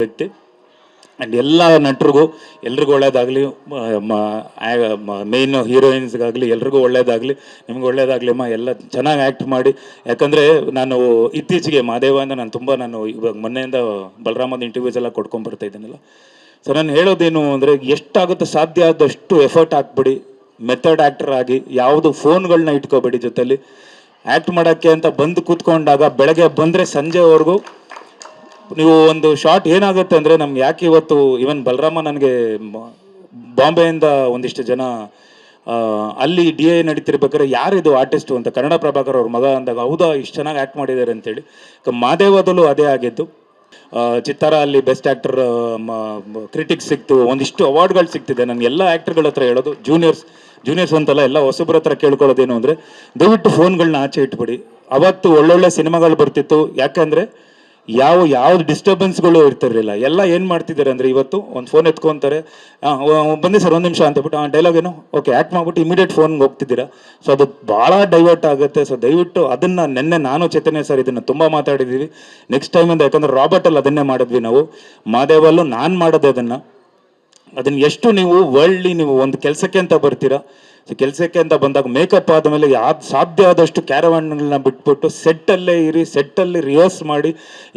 ವ್ಯಕ್ತಿ. ಆ್ಯಂಡ್ ಎಲ್ಲ ನಟರಿಗೂ ಎಲ್ರಿಗೂ ಒಳ್ಳೇದಾಗಲಿ, ಮೇನ್ ಹೀರೋಯಿನ್ಸ್ಗಾಗಲಿ ಎಲ್ರಿಗೂ ಒಳ್ಳೇದಾಗಲಿ, ನಿಮ್ಗೆ ಒಳ್ಳೇದಾಗಲಿ ಅಮ್ಮ. ಎಲ್ಲ ಚೆನ್ನಾಗಿ ಆ್ಯಕ್ಟ್ ಮಾಡಿ. ಯಾಕಂದರೆ ನಾನು ಇತ್ತೀಚೆಗೆ ಮಾದೇವನ ನಾನು ಇವಾಗ ಮೊನ್ನೆಯಿಂದ ಬಲರಾಮದ ಇಂಟರ್ವ್ಯೂಸ್ ಎಲ್ಲ ಕೊಡ್ಕೊಂಡ್ಬರ್ತಾ ಇದ್ದೀನಲ್ಲ. ಸೊ ನಾನು ಹೇಳೋದೇನು ಅಂದರೆ, ಎಷ್ಟಾಗುತ್ತೆ ಸಾಧ್ಯ ಆದಷ್ಟು ಎಫರ್ಟ್ ಹಾಕ್ಬಿಡಿ. ಮೆಥಡ್ ಆ್ಯಕ್ಟರ್ ಆಗಿ, ಯಾವುದು ಫೋನ್ಗಳನ್ನ ಇಟ್ಕೋಬೇಡಿ ಜೊತೆಲಿ. ಆ್ಯಕ್ಟ್ ಮಾಡೋಕ್ಕೆ ಅಂತ ಬಂದು ಕೂತ್ಕೊಂಡಾಗ ಬೆಳಗ್ಗೆ ಬಂದರೆ ಸಂಜೆವರೆಗೂ ನೀವು ಒಂದು ಶಾರ್ಟ್ ಏನಾಗುತ್ತೆ ಅಂದರೆ, ನಮ್ಗೆ ಯಾಕೆ ಇವತ್ತು ಇವನ್ ಬಲರಾಮ ನನಗೆ ಬಾಂಬೆಯಿಂದ ಒಂದಿಷ್ಟು ಜನ ಅಲ್ಲಿ DA ನಡೀತಿರ್ಬೇಕಾದ್ರೆ ಯಾರಿದು ಆರ್ಟಿಸ್ಟು ಅಂತ ಕನ್ನಡ ಪ್ರಭಾಕರ್ ಅವ್ರ ಮಗ ಅಂದಾಗ, ಹೌದಾ ಇಷ್ಟು ಚೆನ್ನಾಗಿ ಆ್ಯಕ್ಟ್ ಮಾಡಿದ್ದಾರೆ ಅಂತೇಳಿ. ಮಾದೇವದಲ್ಲೂ ಅದೇ ಆಗಿದ್ದು. ಚಿತ್ತಾರ ಅಲ್ಲಿ ಬೆಸ್ಟ್ ಆ್ಯಕ್ಟರ್ ಕ್ರಿಟಿಕ್ಸ್ ಸಿಕ್ತು, ಒಂದಿಷ್ಟು ಅವಾರ್ಡ್ಗಳು ಸಿಗ್ತಿದೆ. ನನಗೆ ಎಲ್ಲ ಆ್ಯಕ್ಟರ್ಗಳ ಹತ್ರ ಹೇಳೋದು, ಜೂನಿಯರ್ಸ್ ಅಂತಲ್ಲ, ಎಲ್ಲ ಹೊಸಬ್ರ ಹತ್ರ ಕೇಳ್ಕೊಳ್ಳೋದೇನು ಅಂದರೆ, ದಯವಿಟ್ಟು ಫೋನ್ಗಳನ್ನ ಆಚೆ ಇಟ್ಬಿಡಿ. ಅವತ್ತು ಒಳ್ಳೊಳ್ಳೆ ಸಿನಿಮಾಗಳು ಬರ್ತಿತ್ತು. ಯಾಕಂದರೆ ಯಾವ್ದು ಡಿಸ್ಟರ್ಬೆನ್ಸ್ಗಳು ಇರ್ತಿರಲಿಲ್ಲ. ಎಲ್ಲ ಏನು ಮಾಡ್ತಿದ್ದಾರೆ ಅಂದರೆ, ಇವತ್ತು ಒಂದು ಫೋನ್ ಎತ್ಕೊತಾರೆ, ಬಂದೆ ಸರ್ ಒಂದು ನಿಮಿಷ ಅಂತಬಿಟ್ಟು ಡೈಲಾಗ್ ಏನು ಓಕೆ ಆ್ಯಕ್ಟ್ ಮಾಡ್ಬಿಟ್ಟು ಇಮಿಡಿಯೇಟ್ ಫೋನ್ಗೆ ಹೋಗ್ತಿದ್ದೀರಾ. ಸೊ ಅದು ಭಾಳ ಡೈವರ್ಟ್ ಆಗುತ್ತೆ. ಸೊ ದಯವಿಟ್ಟು ಅದನ್ನು ನೆನ್ನೆ ನಾನು ಚೈತನ್ಯ ಸರ್ ಇದನ್ನು ತುಂಬ ಮಾತಾಡಿದ್ದೀವಿ. ನೆಕ್ಸ್ಟ್ ಟೈಮಿಂದ, ಯಾಕಂದರೆ ರಾಬರ್ಟಲ್ಲಿ ಅದನ್ನೇ ಮಾಡಿದ್ವಿ ನಾವು, ಮಾದೇವಲ್ಲೂ ನಾನು ಮಾಡೋದೆ ಅದನ್ನು ಎಷ್ಟು ನೀವು ವರ್ಲ್ಡ್ಲಿ ನೀವು ಒಂದು ಕೆಲಸಕ್ಕೆ ಅಂತ ಬರ್ತೀರಾ. ಸೊ ಕೆಲಸಕ್ಕೆ ಅಂತ ಬಂದಾಗ ಮೇಕಪ್ ಆದಮೇಲೆ ಸಾಧ್ಯ ಆದಷ್ಟು ಕ್ಯಾರವಾನ್ಗಳನ್ನ ಬಿಟ್ಬಿಟ್ಟು ಸೆಟ್ಟಲ್ಲೇ ಇರಿ, ಸೆಟ್ಟಲ್ಲಿ ರಿಹರ್ಸ್ ಮಾಡಿ,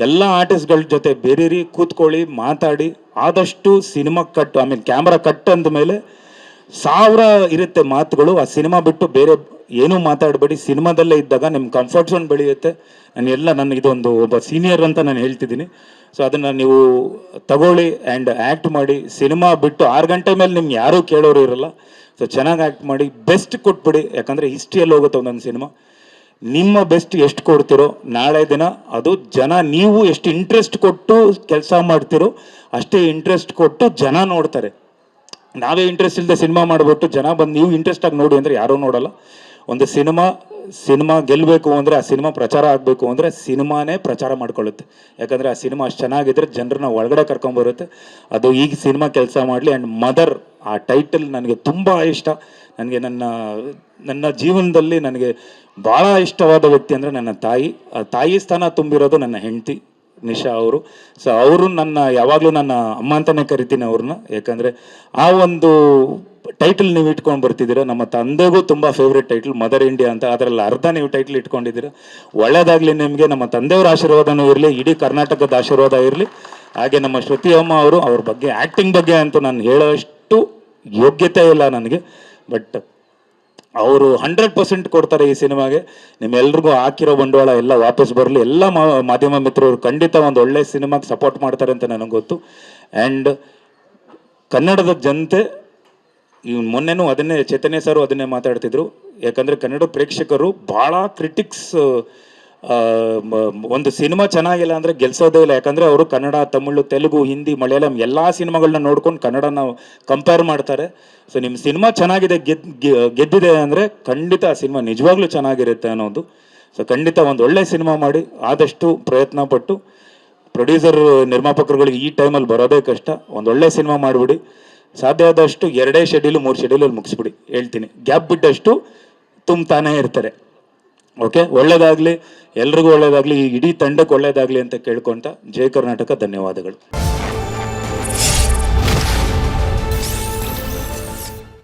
ಎಲ್ಲ ಆರ್ಟಿಸ್ಟ್ಗಳ ಜೊತೆ ಬೇರೆರಿ, ಕೂತ್ಕೊಳ್ಳಿ, ಮಾತಾಡಿ. ಆದಷ್ಟು ಸಿನಿಮಾ ಕಟ್, ಆಮೇಲೆ ಕ್ಯಾಮ್ರಾ ಕಟ್ ಅಂದಮೇಲೆ 1000 ಇರುತ್ತೆ ಮಾತುಗಳು. ಆ ಸಿನಿಮಾ ಬಿಟ್ಟು ಬೇರೆ ಏನೂ ಮಾತಾಡಬೇಡಿ. ಸಿನಿಮಾದಲ್ಲೇ ಇದ್ದಾಗ ನಿಮ್ಮ ಕಂಫರ್ಟ್ ಝೋನ್ ಬೆಳೆಯುತ್ತೆ. ನಾನು ಇದೊಂದು ಒಬ್ಬ ಸೀನಿಯರ್ ಅಂತ ನಾನು ಹೇಳ್ತಿದ್ದೀನಿ. ಸೊ ಅದನ್ನು ನೀವು ತಗೊಳ್ಳಿ ಆ್ಯಂಡ್ ಆ್ಯಕ್ಟ್ ಮಾಡಿ. ಸಿನಿಮಾ ಬಿಟ್ಟು 6 ಗಂಟೆ ಮೇಲೆ ನಿಮ್ಗೆ ಯಾರೂ ಕೇಳೋರು ಇರಲ್ಲ. ಸೊ ಚೆನ್ನಾಗಿ ಆ್ಯಕ್ಟ್ ಮಾಡಿ, ಬೆಸ್ಟ್ ಕೊಟ್ಬಿಡಿ. ಯಾಕಂದರೆ ಹಿಸ್ಟ್ರಿಯಲ್ಲಿ ಹೋಗುತ್ತೆ ಒಂದೊಂದು ಸಿನಿಮಾ. ನಿಮ್ಮ ಬೆಸ್ಟ್ ಎಷ್ಟು ಕೊಡ್ತಿರೋ ನಾಳೆ ದಿನ ಅದು ಜನ, ನೀವು ಎಷ್ಟು ಇಂಟ್ರೆಸ್ಟ್ ಕೊಟ್ಟು ಕೆಲಸ ಮಾಡ್ತಿರೋ ಅಷ್ಟೇ ಇಂಟ್ರೆಸ್ಟ್ ಕೊಟ್ಟು ಜನ ನೋಡ್ತಾರೆ. ನಾವೇ ಇಂಟ್ರೆಸ್ಟ್ ಇಲ್ಲದೆ ಸಿನಿಮಾ ಮಾಡಿಬಿಟ್ಟು ಜನ ಬಂದು ನೀವು ಇಂಟ್ರೆಸ್ಟ್ ಆಗಿ ನೋಡಿ ಅಂದರೆ ಯಾರೂ ನೋಡಲ್ಲ. ಒಂದು ಸಿನಿಮಾ ಗೆಲ್ಲಬೇಕು ಅಂದರೆ, ಆ ಸಿನಿಮಾ ಪ್ರಚಾರ ಆಗಬೇಕು ಅಂದರೆ ಸಿನಿಮಾನೇ ಪ್ರಚಾರ ಮಾಡ್ಕೊಳ್ಳುತ್ತೆ. ಯಾಕಂದರೆ ಆ ಸಿನಿಮಾ ಅಷ್ಟು ಚೆನ್ನಾಗಿದ್ರೆ ಜನರನ್ನ ಒಳಗಡೆ ಕರ್ಕೊಂಬರುತ್ತೆ. ಅದು ಈಗ ಸಿನಿಮಾ ಕೆಲಸ ಮಾಡಲಿ. ಆ್ಯಂಡ್ ಮದರ್, ಆ ಟೈಟಲ್ ನನಗೆ ತುಂಬ ಇಷ್ಟ. ನನಗೆ ನನ್ನ ಜೀವನದಲ್ಲಿ ನನಗೆ ಭಾಳ ಇಷ್ಟವಾದ ವ್ಯಕ್ತಿ ಅಂದರೆ ನನ್ನ ತಾಯಿ. ಆ ತಾಯಿ ಸ್ಥಾನ ತುಂಬಿರೋದು ನನ್ನ ಹೆಂಡತಿ ನಿಶಾ ಅವರು. ಸೊ ಅವರು ಯಾವಾಗಲೂ ನನ್ನ ಅಮ್ಮ ಅಂತಲೇ ಕರಿತೀನಿ ಅವ್ರನ್ನ. ಯಾಕಂದರೆ ಆ ಒಂದು ಟೈಟಲ್ ನೀವು ಇಟ್ಕೊಂಡು ಬರ್ತಿದ್ದೀರಾ. ನಮ್ಮ ತಂದೆಗೂ ತುಂಬ ಫೇವ್ರೆಟ್ ಟೈಟಲ್ ಮದರ್ ಇಂಡಿಯಾ ಅಂತ. ಅದರಲ್ಲಿ ಅರ್ಧ ನೀವು ಟೈಟಲ್ ಇಟ್ಕೊಂಡಿದ್ದೀರಾ. ಒಳ್ಳೇದಾಗಲಿ ನಿಮಗೆ. ನಮ್ಮ ತಂದೆಯವರ ಆಶೀರ್ವಾದನೂ ಇರಲಿ, ಇಡೀ ಕರ್ನಾಟಕದ ಆಶೀರ್ವಾದ ಇರಲಿ. ಹಾಗೆ ನಮ್ಮ ಶ್ರುತಿ ಅಮ್ಮ ಅವ್ರ ಬಗ್ಗೆ, ಆ್ಯಕ್ಟಿಂಗ್ ಬಗ್ಗೆ ಅಂತೂ ನಾನು ಹೇಳೋಷ್ಟು ಯೋಗ್ಯತೆ ಇಲ್ಲ ನನಗೆ. ಬಟ್ ಅವರು 100% ಕೊಡ್ತಾರೆ ಈ ಸಿನಿಮಾಗೆ. ನಿಮ್ಮೆಲ್ರಿಗೂ ಹಾಕಿರೋ ಬಂಡವಾಳ ಎಲ್ಲ ವಾಪಸ್ ಬರಲಿ. ಎಲ್ಲ ಮಾಧ್ಯಮ ಮಿತ್ರರು ಖಂಡಿತ ಒಂದು ಒಳ್ಳೆ ಸಿನಿಮಾಗೆ ಸಪೋರ್ಟ್ ಮಾಡ್ತಾರೆ ಅಂತ ನನಗೆ ಗೊತ್ತು. ಆ್ಯಂಡ್ ಕನ್ನಡದ ಜನತೆ ಮೊನ್ನೆನೂ ಅದನ್ನೇ ಚೈತನ್ಯ ಸರ್ ಅದನ್ನೇ ಮಾತಾಡ್ತಿದ್ರು. ಯಾಕಂದರೆ ಕನ್ನಡ ಪ್ರೇಕ್ಷಕರು ಭಾಳ ಕ್ರಿಟಿಕ್ಸ್, ಒಂದು ಸಿನಿಮಾ ಚೆನ್ನಾಗಿಲ್ಲ ಅಂದರೆ ಗೆಲ್ಸೋದೇ ಇಲ್ಲ. ಯಾಕಂದರೆ ಅವರು ಕನ್ನಡ, ತಮಿಳು, ತೆಲುಗು, ಹಿಂದಿ, ಮಲಯಾಳಂ ಎಲ್ಲ ಸಿನಿಮಾಗಳನ್ನ ನೋಡ್ಕೊಂಡು ಕನ್ನಡನ ಕಂಪೇರ್ ಮಾಡ್ತಾರೆ. ಸೊ ನಿಮ್ಮ ಸಿನಿಮಾ ಚೆನ್ನಾಗಿದೆ, ಗೆದ್ದಿದೆ ಅಂದರೆ ಖಂಡಿತ ಆ ಸಿನಿಮಾ ನಿಜವಾಗ್ಲೂ ಚೆನ್ನಾಗಿರುತ್ತೆ ಅನ್ನೋದು. ಸೊ ಖಂಡಿತ ಒಂದು ಒಳ್ಳೆ ಸಿನಿಮಾ ಮಾಡಿ. ಆದಷ್ಟು ಪ್ರಯತ್ನ ಪಟ್ಟು, ಪ್ರೊಡ್ಯೂಸರ್ ನಿರ್ಮಾಪಕರುಗಳಿಗೆ ಈ ಟೈಮಲ್ಲಿ ಬರೋದೇ ಕಷ್ಟ. ಒಂದು ಒಳ್ಳೆ ಸಿನಿಮಾ ಮಾಡಿಬಿಡಿ. ಸಾಧ್ಯ ಆದಷ್ಟು 2 ಶೆಡ್ಯೂಲು 3 ಶೆಡ್ಯೂಲಲ್ಲಿ ಮುಗಿಸ್ಬಿಡಿ. ಹೇಳ್ತೀನಿ, ಗ್ಯಾಪ್ ಬಿಟ್ಟಷ್ಟು ತುಂಬ್ತಾನೇ ಇರ್ತಾರೆ. ಓಕೆ, ಒಳ್ಳೇದಾಗಲಿ, ಎಲ್ರಿಗೂ ಒಳ್ಳೇದಾಗಲಿ, ಈ ಇಡೀ ತಂಡಕ್ಕೆ ಒಳ್ಳೇದಾಗಲಿ ಅಂತ ಕೇಳ್ಕೊತ, ಜೈ ಕರ್ನಾಟಕ, ಧನ್ಯವಾದಗಳು.